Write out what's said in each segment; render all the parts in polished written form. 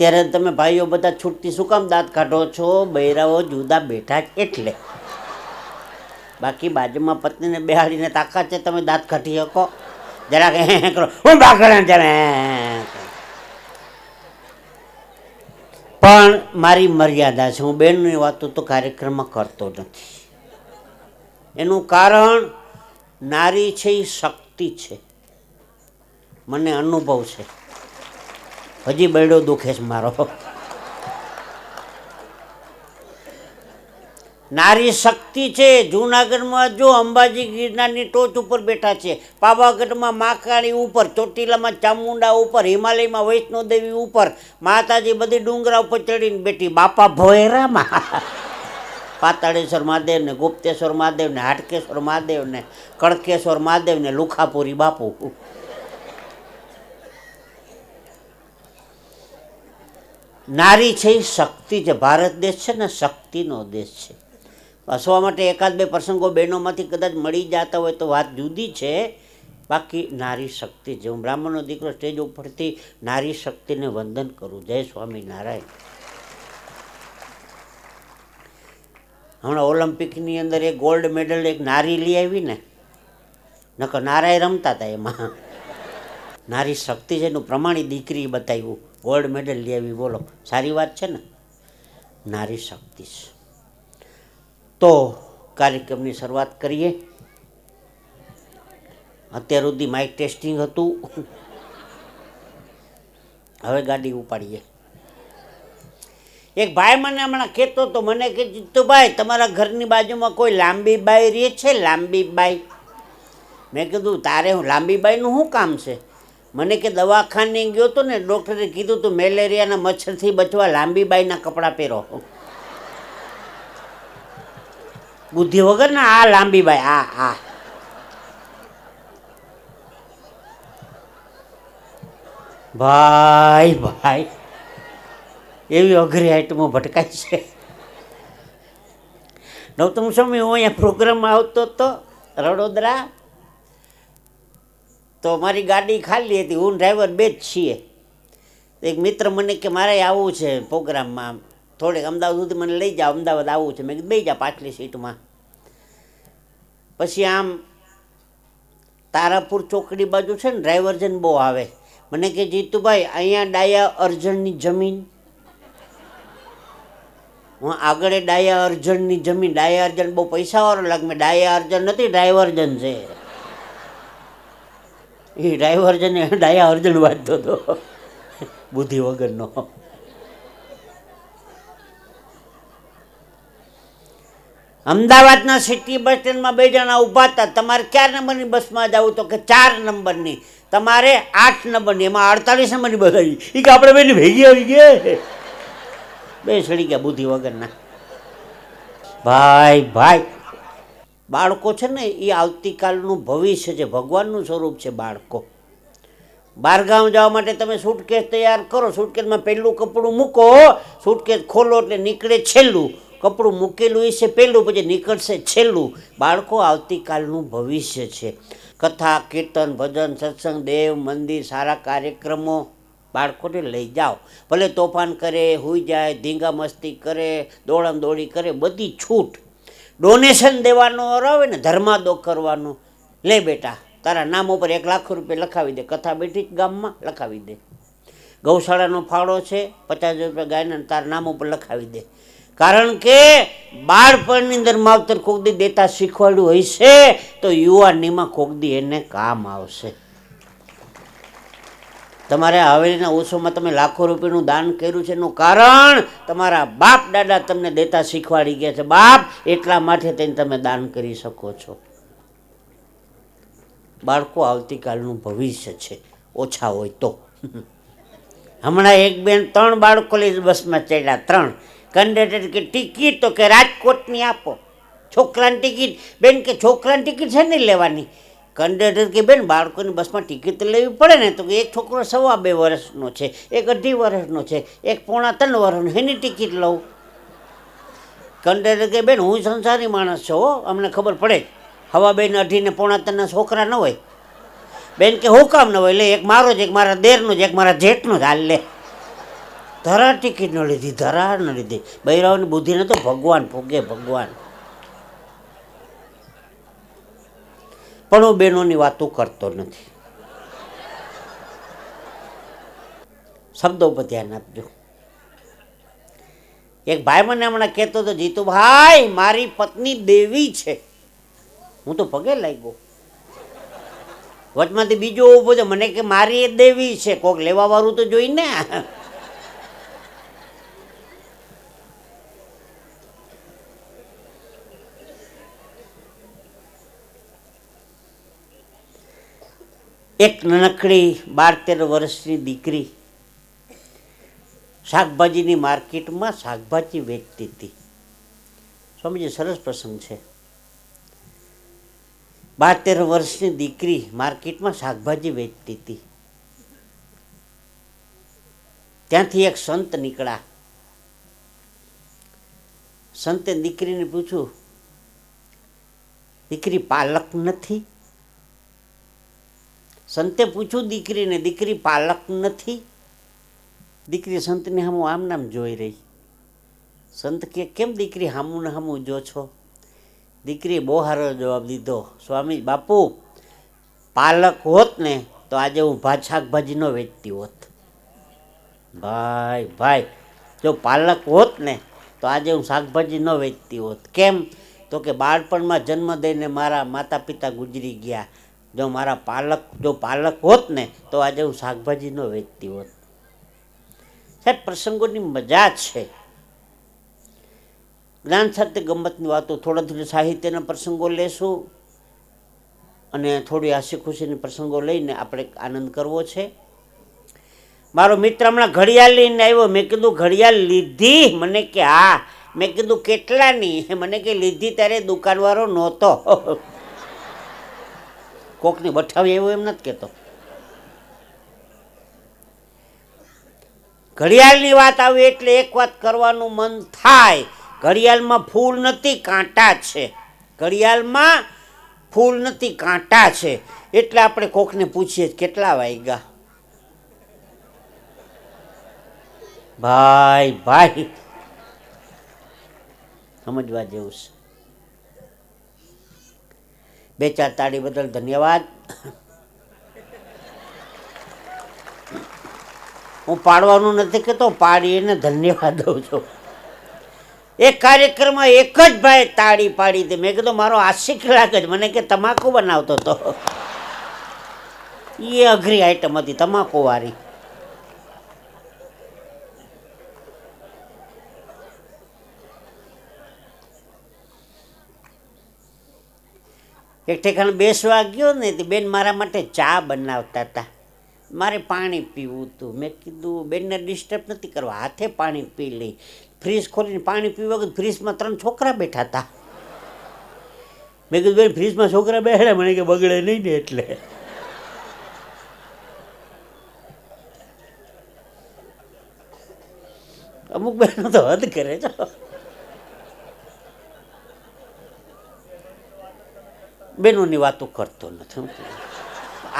અત્યારે તમે ભાઈઓ બધા છૂટથી શું કામ દાંત કાઢો છો? બૈરાઓ જુદા બેઠા જ એટલે. બાકી બાજુમાં પત્નીને બેહાડીને તાકાત છે તમે દાંત કાઢી શકો? જરાક કરો, હું બાકડા જરા. પણ મારી મર્યાદા છે. હું બેનની વાતો તો કાર્યક્રમમાં કરતો નથી. એનું કારણ નારી છે એ શક્તિ છે. મને અનુભવ છે. હજી બૈડો દુખે છે મારો. નારી શક્તિ છે. જૂનાગઢમાં જો અંબાજી ગિરનારની ટોચ ઉપર બેઠા છે, પાવાગઢમાં મહાકાળી ઉપર, ચોટીલામાં ચામુંડા ઉપર, હિમાલયમાં વૈષ્ણોદેવી ઉપર, માતાજી બધી ડુંગરા ઉપર ચડીને બેઠી. બાપા ભોયરામાં પાતાળેશ્વર મહાદેવ ને, ગુપ્તેશ્વર મહાદેવ ને, હાટકેશ્વર મહાદેવ ને, કડકેશ્વર મહાદેવ ને, લુખાપુરી બાપુ. નારી છે એ શક્તિ છે. ભારત દેશ છે ને શક્તિનો દેશ છે. હસવા માટે એકાદ બે પ્રસંગો બહેનોમાંથી કદાચ મળી જતા હોય તો વાત જુદી છે. બાકી નારી શક્તિ છે. હું બ્રાહ્મણનો દીકરો સ્ટેજ ઉપરથી નારી શક્તિને વંદન કરું. જય સ્વામિનારાયણ. હમણાં ઓલિમ્પિકની અંદર એક ગોલ્ડ મેડલ એક નારી લઈ આવી ને, નકર નારાય રમતા હતા એમાં. નારી શક્તિ છે એનું પ્રમાણિત દીકરી બતાવ્યું, ગોલ્ડ મેડલ લઈ આવી. બોલો, સારી વાત છે ને? નારી શક્તિ છે. તો કાર્યક્રમની શરૂઆત કરીએ. અત્યાર સુધી માઇક ટેસ્ટિંગ હતું, હવે ગાડી ઉપાડીએ. એક ભાઈ મને હમણાં કહેતો હતો, મને કે જીતુભાઈ તમારા ઘરની બાજુમાં કોઈ લાંબી બાઈ રહે છે? લાંબી બાઈ. મેં કીધું તારે હું લાંબી બાઈનું શું કામ છે? મને કે દવાખાને ગયો હતો ને, ડૉક્ટરે કીધું તું મેલેરિયાના મચ્છરથી બચવા લાંબી બાઈના કપડાં પહેરો. બુદ્ધિ વગર ને આ લાંબી બાઈ, આ ભાઈ ભાઈ એવી અઘરી આઈટમો ભટકાય છે. નવતમ સમય હું અહીંયા પ્રોગ્રામમાં આવતો હતો વડોદરા, તો મારી ગાડી ખાલી હતી, હું ડ્રાઈવર બે જ છીએ. એક મિત્ર મને કે મારે આવવું છે પ્રોગ્રામમાં, થોડેક અમદાવાદ સુધી મને લઈ જાઓ, અમદાવાદ આવવું છે. મેં કીધું બેસી જા પાછલી સીટમાં. પછી આમ તારાપુર ચોકડી બાજુ છે ને ડ્રાઈવર જન બહુ આવે. મને કે જીતુભાઈ અહીંયા ડાયા અર્જણની જમીન. હું આગળ ડાયા અર્જણની જમીન. ડાયા અર્જણ બહુ પૈસાવાળો લાગે. મેં ડાયા અર્જણ નથી, ડ્રાઈવરજન છે. એ ડ્રાઈવરજન ડાયા અર્જણ વાંચતો હતો, બુદ્ધિ વગરનો. અમદાવાદના સિટી બસ સ્ટેન્ડમાં બે જણા ઊભા હતા. તમારે ક્યાં નંબરની બસમાં જવું? તો કે 4 નંબરની. તમારે 8 નંબરની. એમાં 48 નંબરની બસ આવી. એ કે આપણે બેની ભેગી આવી ગયા. બે સડી ગયા બુદ્ધિ વગરના. ભાઈ ભાઈ બાળકો છે ને એ આવતીકાલનું ભવિષ્ય છે, ભગવાનનું સ્વરૂપ છે બાળકો. બહારગામ જવા માટે તમે સૂટકેસ તૈયાર કરો. સૂટકેસમાં પહેલું કપડું મૂકો, સૂટકેસ ખોલો એટલે નીકળે છેલ્લું. કપડું મૂકેલું છે પહેલું, પછી નીકળશે છેલ્લું. બાળકો આવતીકાલનું ભવિષ્ય છે. કથા, કીર્તન, ભજન, સત્સંગ, દેવ, મંદિર, સારા કાર્યક્રમો બાળકોને લઈ જાઓ. ભલે તોફાન કરે, હુઈ જાય, ધીંગા મસ્તી કરે, દોડમ દોડી કરે, બધી છૂટ. ડોનેશન દેવાનો આવે ને, ધર્માદો કરવાનો, લે બેટા તારા નામ ઉપર 1 લાખ રૂપિયા લખાવી દે. કથા બેઠી ગામમાં લખાવી દે. ગૌશાળાનો ફાળો છે 50,000 રૂપિયા ગાયના તારા નામ ઉપર લખાવી દે. કારણ કે બાળપણની અંદર માવતર કોકદી દેતા શીખવાડ્યું હશે તો યુવાનીમાં કોકદી એને કામ આવશે. તમારે હવેલીના ઓછોમાં તમે લાખો રૂપિયાનું દાન કર્યું છે એનું કારણ તમારા બાપ દાદા તમને દેતા શીખવાડી ગયા છે. બાપ એટલા માટે તેને તમે દાન કરી શકો છો. બાળકો આવતીકાલનું ભવિષ્ય છે, ઓછા હોય તો. હમણાં એક બેન 3 બાળકો લઈ બસમાં ચડ્યા. 3 કંડક્ટર કે ટિકિટ, તો કે રાજકોટની આપો. છોકરાની ટિકિટ, બેન કે છોકરાની ટિકિટ છે નહીં લેવાની. કંડક્ટર કે બેન બાળકોની બસમાં ટિકિટ તો લેવી પડે ને. તો કે એક છોકરો 2.25 વર્ષનો છે, એક 2.5 વર્ષનો છે, એક 3.25 વર્ષનો, એની ટિકિટ લઉં. કંડક્ટર કે બેન હું સંસારી માણસ છું, અમને ખબર પડે. 2.5 ને 2.25 છોકરા ન હોય. બેન કે હું કામ ન હોય? લે એક મારો જ, એક મારા દેરનો જ, એક મારા જેઠનો જ, હાલ લે. ધરા ટિકિટ ન લીધી, ધરા ન લીધી. બૈરાઓની બુદ્ધિને તો ભગવાન ભોગે, ભગવાન. પણ હું બહેનોની વાતો કરતો નથી. શબ્દો પર ધ્યાન આપજો. એક ભાઈ મને હમણાં કહેતો હતો, જીતુભાઈ મારી પત્ની દેવી છે. હું તો પગે લાગ્યો. વચમાંથી બીજો ઊભો છે, મને કે મારી એ દેવી છે. કોક લેવા વાળું તો જોઈને. એક નાનકડી 12-13 વર્ષની દીકરી શાકભાજીની માર્કેટમાં શાકભાજી વેચતી હતી. સ્વામીજી સરસ પ્રસંગ છે. 12-13 વર્ષની દીકરી માર્કેટમાં શાકભાજી વેચતી હતી. ત્યાંથી એક સંત નીકળ્યા. સંતે દીકરીને પૂછ્યું, દીકરી પાલક નથી? સંતે પૂછ્યું દીકરીને, દીકરી પાલક નથી? દીકરી સંતને સામું આમ નામ જોઈ રહી. સંત કે કેમ દીકરી સામું ને સામું જો છો? દીકરીએ બહુ સારો જવાબ દીધો, સ્વામી બાપુ પાલક હોત ને તો આજે હું શાકભાજી ન વેચતી હોત. ભાઈ ભાઈ, જો પાલક હોત ને તો આજે હું શાકભાજી ન વેચતી હોત. કેમ? તો કે બાળપણમાં જન્મ દઈને મારા માતા પિતા ગુજરી ગયા. જો પાલક હોત ને તો આજે હું શાકભાજી ન વેચતી હોત. સાહેબ, પ્રસંગોની મજા છે. જ્ઞાન સાથે ગમતની વાતો, થોડા સાહિત્યના પ્રસંગો લેશું અને થોડી હાસ્ય ખુશીની પ્રસંગો લઈને આપણે આનંદ કરવો છે. મારો મિત્ર હમણાં ઘડિયાળ લઈને આવ્યો. મેં કીધું ઘડિયાળ લીધી? મને કે હા. મેં કીધું કેટલાની? મને કે લીધી ત્યારે દુકાનવાળો નહોતો. કોકની બઠાવી એવું એમ નથી કહેતો. ઘડિયાળની વાત આવી એટલે એક વાત કરવાનું મન થાય. ઘડિયાળમાં ફૂલ નથી, કાંટા છે. ઘડિયાળમાં ફૂલ નથી, કાંટા છે. એટલે આપણે કોકને પૂછીએ કેટલા વાગ્યા. ભાઈ ભાઈ, સમજવા જેવું છે. 2-4 તાળી બદલ ધન્યવાદ. હું પાડવાનું નથી કહેતો, પાડીને ધન્યવાદ દઉં છું. એક કાર્યક્રમમાં એક જ ભાઈ તાળી પાડી હતી. મેં કીધું મારો આશિક લાગે છે. મને કે તમાકુ બનાવતો હતો. એ અઘરી આઈટમ હતી, તમાકુ વાળી. એક ઠેકાણે બેસવા ગયો ને તે બેન મારા માટે ચા બનાવતા હતા. મારે પાણી પીવું હતું. મેં કીધું બેનને ડિસ્ટર્બ નથી કરવા, હાથે પાણી પી લઈ. ફ્રીજ ખોલીને પાણી પીવા ગયું. ફ્રીજમાં 3 છોકરા બેઠા હતા. મેં કીધું બેન ફ્રીજમાં છોકરા બેઠા? મને કે બગડે નહીં ને એટલે. અમુક બહેનો તો હદ કરે છે. બહેનોની વાતો કરતો નથી.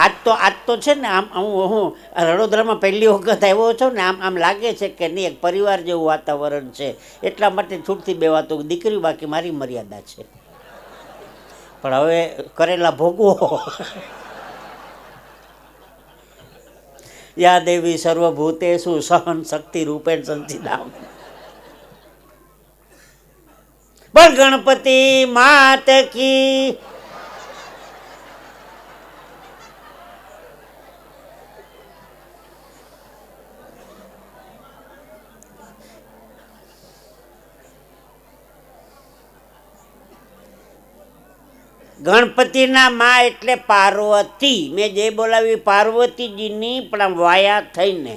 આજ તો છે ને આમ હું રડોદરામાં પહેલી વખત આવ્યો છું ને, આમ લાગે છે કે નહીં એક પરિવાર જેવું વાતાવરણ છે. એટલા માટે છૂટથી બે વાતો. દીકરી બાકી મારી મર્યાદા છે. પણ હવે કરેલા ભોગવો. યા દેવી સર્વભૂતેષુ સહન શક્તિ રૂપેણ સંસિદામ. બોલ ગણપતિ માત કી. ગણપતિના માં એટલે પાર્વતી. મેં જે બોલાવી પાર્વતીજીની, પણ આમ વાયા થઈને.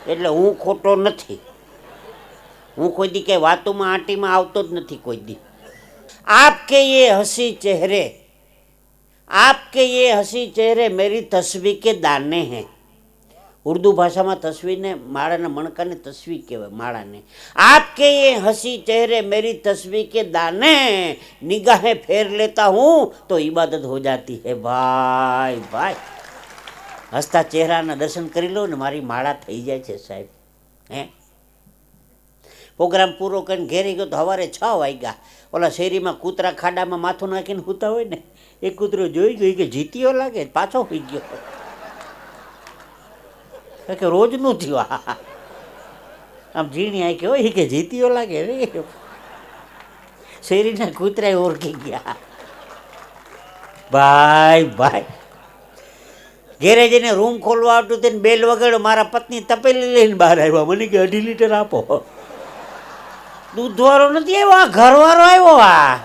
એટલે હું ખોટો નથી. હું કોઈ દી કઈ વાતોમાં આંટીમાં આવતો જ નથી કોઈ દી. આપકે યે હસી ચહેરે, આપકે યે હસી ચહેરે મેરી તસ્વીર કે દાને हैं. ઉર્દू ભાષામાં તસ્વીરને માળાના મણકાને તસ્વીર કહેવાય. માળાને આપકે યે હસી ચહેરે મેરી તસ્વીર કે દાને નિગાहें फेर लेता हूँ तो इबादत हो जाती है. ભાઈ ભાઈ, હસતા ચહેરાના દર્શન કરી લો ને મારી માળા થઈ જાય છે સાહેબ. હે પ્રોગ્રામ પૂરો કરીને ઘેરી ગયો તો સવારે 6 વાગ્યા. ઓલા શેરીમાં કૂતરા ખાડામાં માથું નાખીને સૂતા હોય ને એ કૂતરો જોઈ ગયો કે જીતીયો લાગે, પાછો સુઈ ગયો. કે રોજનું થયું. આમ ઝીણી આંખે હોય કે જીતીયો લાગે રે. શેરીના કૂતરા ઓળખી ગયા. ભાઈ ભાઈ ઘેરે જઈને રૂમ ખોલવા આવતું તેને બેલ વગાડ્યો. મારા પત્ની તપેલી લઈને બહાર આવ્યા. મને કે 2.5 લીટર આપો. દૂધવાળો નથી આવ્યો, આ ઘરવાળો આવ્યો. આ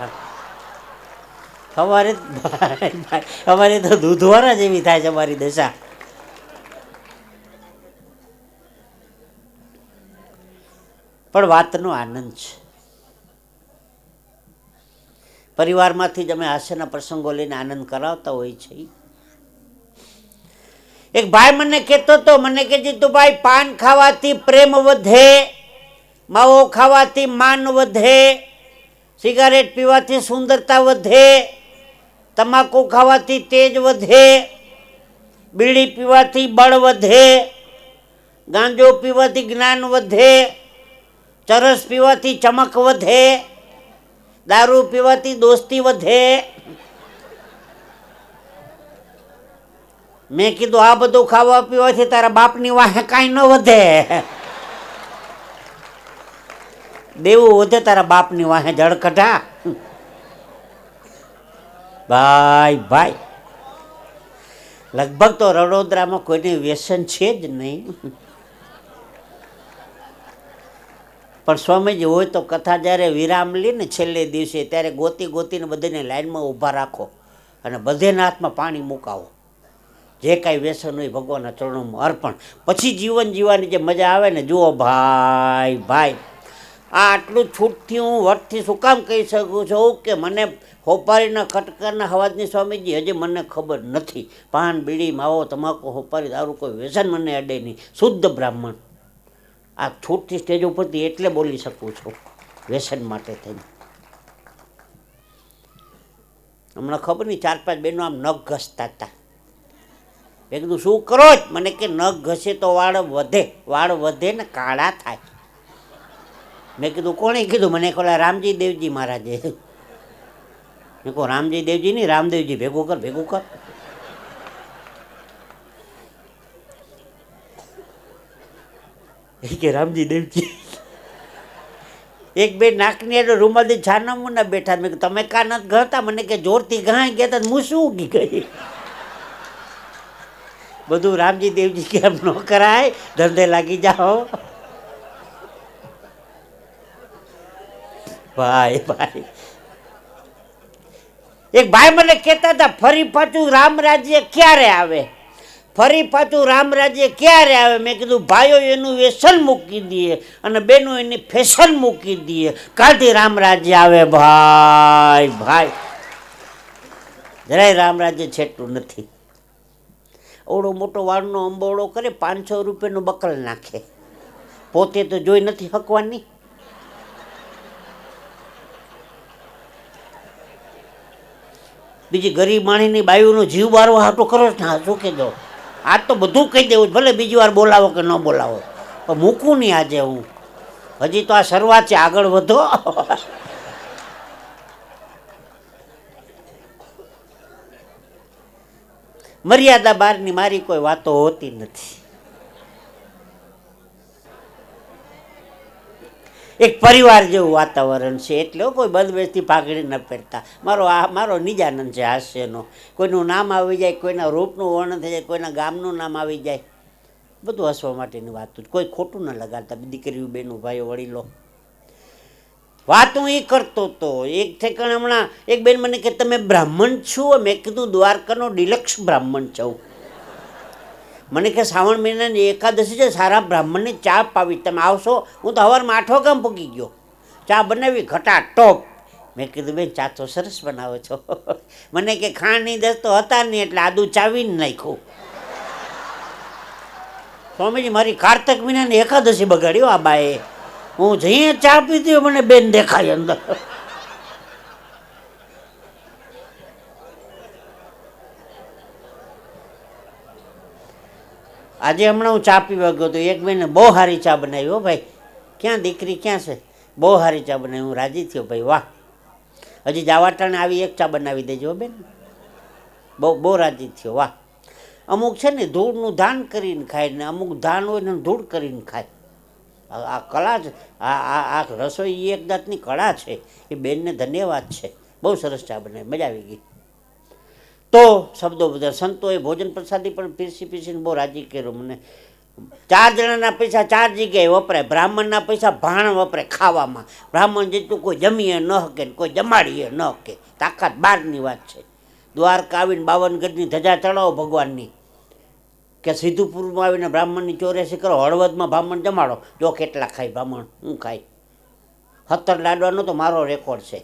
અમારે તો દૂધવાળા જેવી થાય છે અમારી દશા. પણ વાતનો આનંદ છે. પરિવારમાંથી જ અમે હાસ્યના પ્રસંગો લઈને આનંદ કરાવતા હોય છે. એક ભાઈ મને કહેતો હતો, મને કે જીતુભાઈ, પાન ખાવાથી પ્રેમ વધે, માવો ખાવાથી માન વધે, સિગારેટ પીવાથી સુંદરતા વધે, તમાકુ ખાવાથી તેજ વધે, બીડી પીવાથી બળ વધે, ગાંજો પીવાથી જ્ઞાન વધે, ચરસ પીવાથી ચમક વધે, દારૂ પીવાથી દોસ્તી વધે. મેં કીધું આ બધું ખાવા પીવાથી તારા બાપની વાહે કાંઈ ન વધે. દેવું વધે તારા બાપની વાહે જળકઢા. ભાઈ ભાઈ લગભગ તો રડોદરામાં કોઈને વ્યસન છે જ નહીં. પણ સ્વામીજી હોય તો કથા જ્યારે વિરામ લે ને છેલ્લે દિવસે ત્યારે ગોતી ગોતીને બધાને લાઈનમાં ઊભા રાખો અને બધેના હાથમાં પાણી મુકાવો. જે કાંઈ વ્યસન હોય ભગવાનના ચરણોમાં અર્પણ. પછી જીવન જીવવાની જે મજા આવે ને, જુઓ ભાઈ ભાઈ, આ આટલું છૂટથી હું વટથી શું કામ કહી શકું છું કે મને હોપારીના ખટકારના અવાજની સ્વામીજી હજી મને ખબર નથી. પાન બીડી માવો તમાકુ હોપારી દારૂ કોઈ વ્યસન મને અડે નહીં. શુદ્ધ બ્રાહ્મણ. આ છૂટથી સ્ટેજ ઉપરથી એટલે બોલી શકું છું વ્યસન માટે થઈને. હમણાં ખબર નહીં 4-5 બહેનો આમ નખ ઘસતા હતા. મેં કીધું શું કરો જ? મને કે નખ ઘસે તો વાળ વધે. વાળ વધે ને કાળા થાય. મેં કીધું કોણે કીધું? મને ખોલા રામજી દેવજી મહારાજે. મેં કહું રામજી દેવજી નહીં, રામદેવજી. ભેગું કર ભેગું કર. કે રામજી દેવજી. એક બે નાકની એટલે રૂમાલથી છાના મુના બેઠા. મેં તમે કા નથી ઘતા? મને કે જોરથી ઘાઈ ગયા હતા. હું શું ઉગી ગઈ? બધું રામજી દેવજી કેમ ન કરાય, ધંધે લાગી જાઓ. ભાઈ ભાઈ એક ભાઈ મને કહેતા હતા ફરી પાછું રામ રાજ્ય ક્યારે આવે, ફરી પાછું રામ રાજ્ય ક્યારે આવે. મેં કીધું ભાઈઓ એનું વ્યસન મૂકી દઈએ અને બહેનો એની ફેશન મૂકી દઈએ, કાલથી રામ રાજ્ય આવે. ભાઈ ભાઈ જરાય રામ રાજ્ય છેટું નથી. ઓળો મોટો વાળનો અંબોળો કરે, 500 રૂપિયાનું બકલ નાખે, પોતે તો જોઈ નથી હકવાની. બીજી ગરીબ માણીની બાયુનો જીવ બારવા હાટો કરો ને. હા શું કહેજો, આજ તો બધું કહી દેવું, ભલે બીજી વાર બોલાવો કે ન બોલાવો, પણ મૂકું નહીં આજે હું. હજી તો આ શરૂઆત છે, આગળ વધો. મર્યાદા બહારની મારી કોઈ વાતો હોતી નથી. એક પરિવાર જેવું વાતાવરણ છે, એટલે કોઈ બંધબેસથી પાઘડી ન પહેરતા. મારો નિજાનંદ છે હાસ્યનો. કોઈનું નામ આવી જાય, કોઈના રૂપનું વર્ણન થઈ જાય, કોઈના ગામનું નામ આવી જાય, બધું હસવા માટેની વાત. કોઈ ખોટું ન લગાડતા. દીકરીઓ બહેનો ભાઈઓ વડીલો. વાત હું એ કરતો હતો. એક ઠેકાણે હમણાં એક બેન મને કે તમે બ્રાહ્મણ છો? મેં કીધું દ્વારકાનો ડિલક્ષ બ્રાહ્મણ છું. મને કે શ્રાવણ મહિનાની એકાદશી છે, સારા બ્રાહ્મણની ચા પાવી, તમે આવશો? હું તો સવારમાં 8 વાગ્યામાં પૂગી ગયો. ચા બનાવી ઘટા ટોપ. મેં કીધું બેન ચા તો સરસ બનાવો છો. મને કે ખાંડની દસ તો હતા નહીં એટલે આદુ ચાવીને નાખ્યું. સ્વામીજી મારી કાર્તક મહિનાની એકાદશી બગાડ્યો આ બાએ. હું જઈએ ચા પીધી, મને બેન દેખાય અંદર. આજે હમણાં હું ચા પીવા ગયો તો એક બેને બહુ સારી ચા બનાવી હો ભાઈ. ક્યાં દીકરી ક્યાં છે? બહુ સારી ચા બનાવી. હું રાજી થયો ભાઈ, વાહ. હજી જાવાટાણે આવી એક ચા બનાવી દેજો બેન. બહુ રાજી થયો, વાહ. અમુક છે ને ધૂળનું ધાન કરીને ખાય ને અમુક ધાન હોય ને ધૂળ કરીને ખાય. આ કળા જ, આ રસોઈ એક જાતની કળા છે. એ બેનને ધન્યવાદ છે, બહુ સરસ ચા બનાવી, મજા આવી ગઈ. તો શબ્દો બધા સંતોએ ભોજન પ્રસાદી પણ પીરસીને બહુ રાજી કર્યો મને. 4 જણાના પૈસા 4 જગ્યાએ વપરાય. બ્રાહ્મણના પૈસા ભાણ વપરાય ખાવામાં. બ્રાહ્મણ જેટલું કોઈ જમીએ ન શકે ને કોઈ જમાડીએ ન શકે, તાકાત બહારની વાત છે. દ્વારકા આવીને 52 ગજની ધજા ચડાવો ભગવાનની, કે સિદ્ધપુરમાં આવીને બ્રાહ્મણની 84 કરો, હળવદમાં બ્રાહ્મણ જમાડો, જો કેટલા ખાય બ્રાહ્મણ, હું ખાય. 17 લાડવાનો તો મારો રેકોર્ડ છે.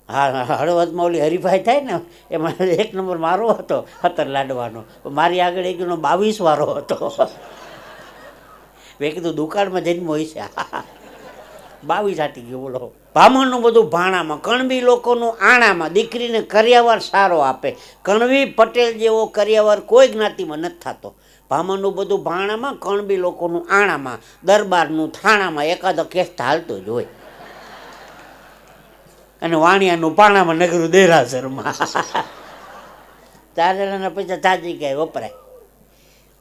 હા, હળવદમાં ઓલી હરીફાઈ થાય ને એમાં 1 નંબર મારો હતો 17 લાડવાનો. મારી આગળ એક 22 વારો હતો. મેં કીધું દુકાળમાં જન્મ હોય છે. 22 આટી ગયો બોલો. બ્રાહ્મણનું બધું ભાણામાં, કણબી લોકોનું આણામાં. દીકરીને કરિયાવર સારો આપે. કણવી પટેલ જેવો કરિયાવર કોઈ જ્ઞાતિમાં નથી થતો. બ્રાહ્મણનું બધું ભાણામાં, કણબી લોકોનું આણામાં, દરબારનું થાણામાં એકાદો કેસ હાલતો જ હોય. અને વાણિયાનું પાણામાં, નગરું દેરાસરમાં. 4 જણાના પૈસા 4 જગ્યાએ વપરાય.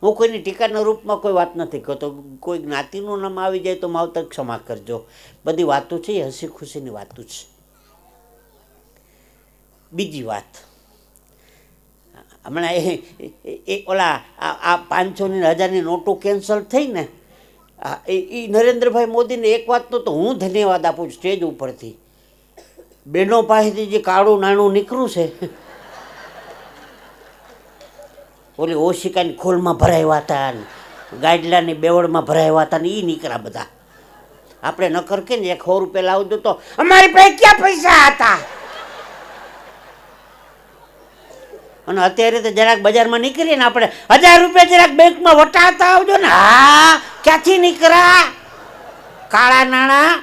હું કોઈની ટીકાના રૂપમાં કોઈ વાત નથી કરતો. કોઈ જ્ઞાતિનું નામ આવી જાય તો માવતર ક્ષમા કરજો. બધી વાતો છે એ હસી ખુશીની વાતો છે. બીજી વાત, હમણાં એ ઓલા આ 500 ની 1000ની નોટો કેન્સલ થઈ ને, એ નરેન્દ્રભાઈ મોદીને એક વાતનો તો હું ધન્યવાદ આપું છું સ્ટેજ ઉપરથી. બહેનો પાસેથી જે કાળું નાણું નીકળ્યું છે, ઓલી ઓશિકાની ખોલમાં ભરાયા હતા ને ગાડલાની બેવડમાં ભરાયા હતા ને એ નીકળ્યા બધા. આપણે નકર કે ને 100 રૂપિયા લાવજો તો અમારી પાસે ક્યાં પૈસા હતા. અને અત્યારે તો જરાક બજારમાં નીકળીએ ને આપણે 1000 રૂપિયા જરાક બેંકમાં વટાવતા આવજો ને, હા ક્યાંથી નીકળ્યા કાળા નાણાં.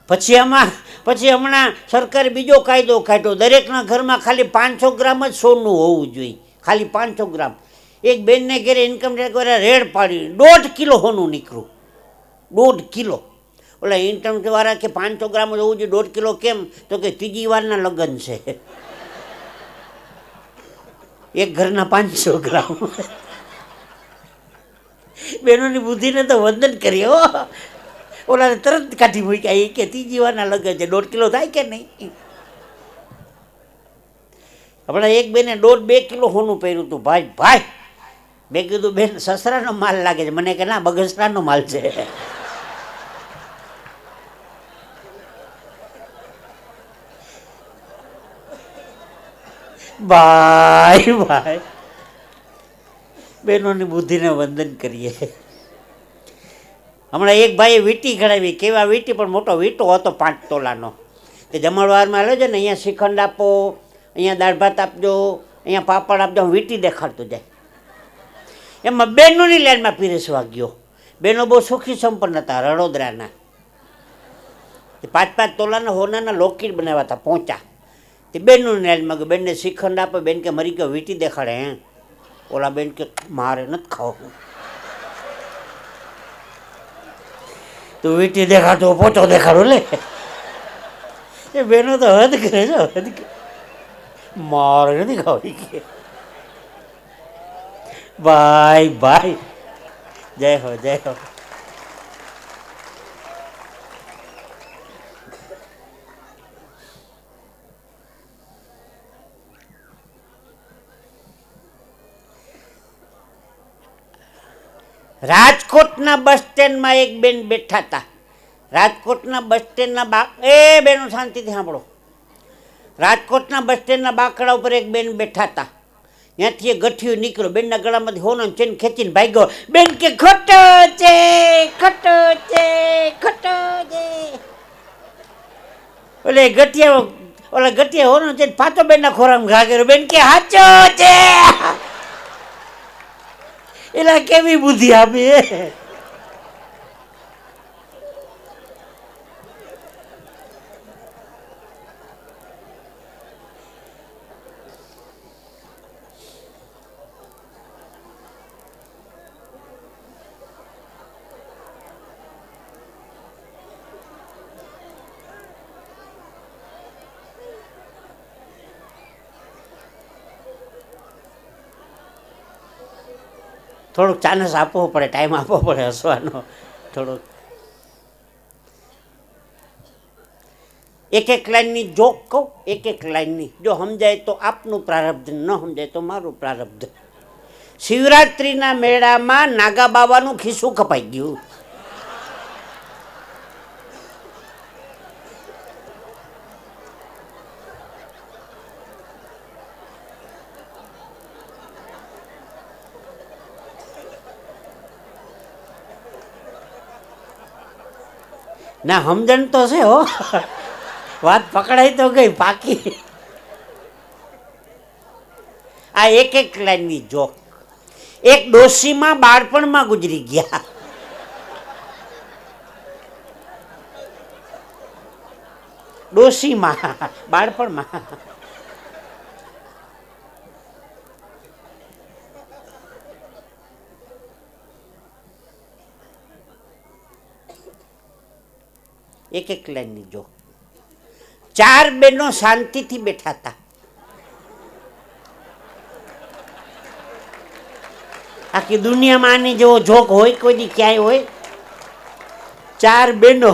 પછી હમણાં સરકારે બીજો કાયદો કાઢ્યો. દરેકના ઘરમાં ખાલી 500 ગ્રામ જ સોનું હોવું જોઈએ, ખાલી 500 ગ્રામ. એક બેનને ઘરે ઇન્કમ ટેક્સ વાળા રેડ પાડી 1.5 કિલો સોનું નીકળ્યું. 1.5 કિલો. ઓલા ઇન્કમ ટેક્સ વાળા કે 500 ગ્રામ જ હોવું જોઈએ, 1.5 કિલો કેમ? તો કે ત્રીજી વારના લગ્ન છે, એક ઘરના 500 ગ્રામ. બહેનોની બુદ્ધિને તો વંદન કરીએ હો. ઓલાને તરત કાઢી મૂક્યા. એ કે ત્રીજી વારના લગ્ન છે, 1.5 કિલો થાય કે નહીં? હમણાં એક બેને 1.5-2 કિલો સોનું પહેર્યું હતું. ભાઈ મેં કીધું બેન સસરાનો માલ લાગે છે. મને કે ના, બગસરાનો માલ છે. ભાઈ બહેનોની બુદ્ધિને વંદન કરીએ. હમણાં એક ભાઈએ વીંટી ઘડાવી. કેવા વીંટી? પણ મોટો વીંટો હતો 5 તોલાનો. તે જમણવારમાં હાલો છે ને, અહીંયા શ્રીખંડ આપો, અહીંયા દાળ ભાત આપજો, અહીંયા પાપડ આપજો, વીંટી દેખાડતો જાય. એમાં બહેનોની લાઈનમાં પીરસવા ગયો. બહેનો બહુ સુખી સંપન્ન હતા રડોદરાના. 5-5 તોલાના હોનાના લોકેટ બનાવ્યા હતા, પહોંચા. તે બહેનોની લાઈનમાં ગયો. બેનને શ્રીખંડ આપે. બેન કે મરી ગયો, વીંટી દેખાડે. ઓલા બેન કે મારે નથી ખાવું. તું વીંટી દેખાડતો પોચો દેખાડો લે. એ બહેનો તો હદ કરે છે, હદ કરે. મારે નથી ખાવી કે. ભાઈ જય હો, જય હો. રાજકોટના બસ સ્ટેન્ડમાં એક બેન બેઠા હતા. રાજકોટના બસ સ્ટેન્ડના બેનો શાંતિથી સાંભળો. રાજકોટના બસ સ્ટેન્ડના બાકડા ઉપર એક બેન બેઠા હતા. ત્યાંથી એ ગઠિયું નીકળ્યો. બેનના ગળામાંથી હોનો ચેન ખેંચીને ભાગ્યો. બેન કે ખોટો છે, ખોટો છે, ખોટો છે. ઓલા ગઠિયા હોનો ચેન પાછો બેનના ખોરામાં ઘા કર્યો. બેન કે સાચો છે. એલા કેવી બુદ્ધિ આપી. થોડુંક ચાનસ આપવો પડે, ટાઈમ આપવો પડે હસવાનો થોડોક. એક એક લાઈનની જોક કહું, એક એક લાઈનની, જો સમજાય તો આપનું પ્રારબ્ધ, ન સમજાય તો મારું પ્રારબ્ધ. શિવરાત્રિના મેળામાં નાગા બાબાનું ખિસ્સું કપાઈ ગયું. ના સમજણ તો છે હો, વાત પકડાઈ તો ગઈ પાકી. આ એક એક લાઈનની જોક. એક ડોશીમાં બાળપણમાં ગુજરી ગયા. ડોશીમાં બાળપણમાં. એક એક લાઈનની જોક. ચાર બહેનો શાંતિથી બેઠા હતા. આખી દુનિયામાં આની જેવો જોક હોય કોઈ દી ક્યાંય હોય? ચાર બહેનો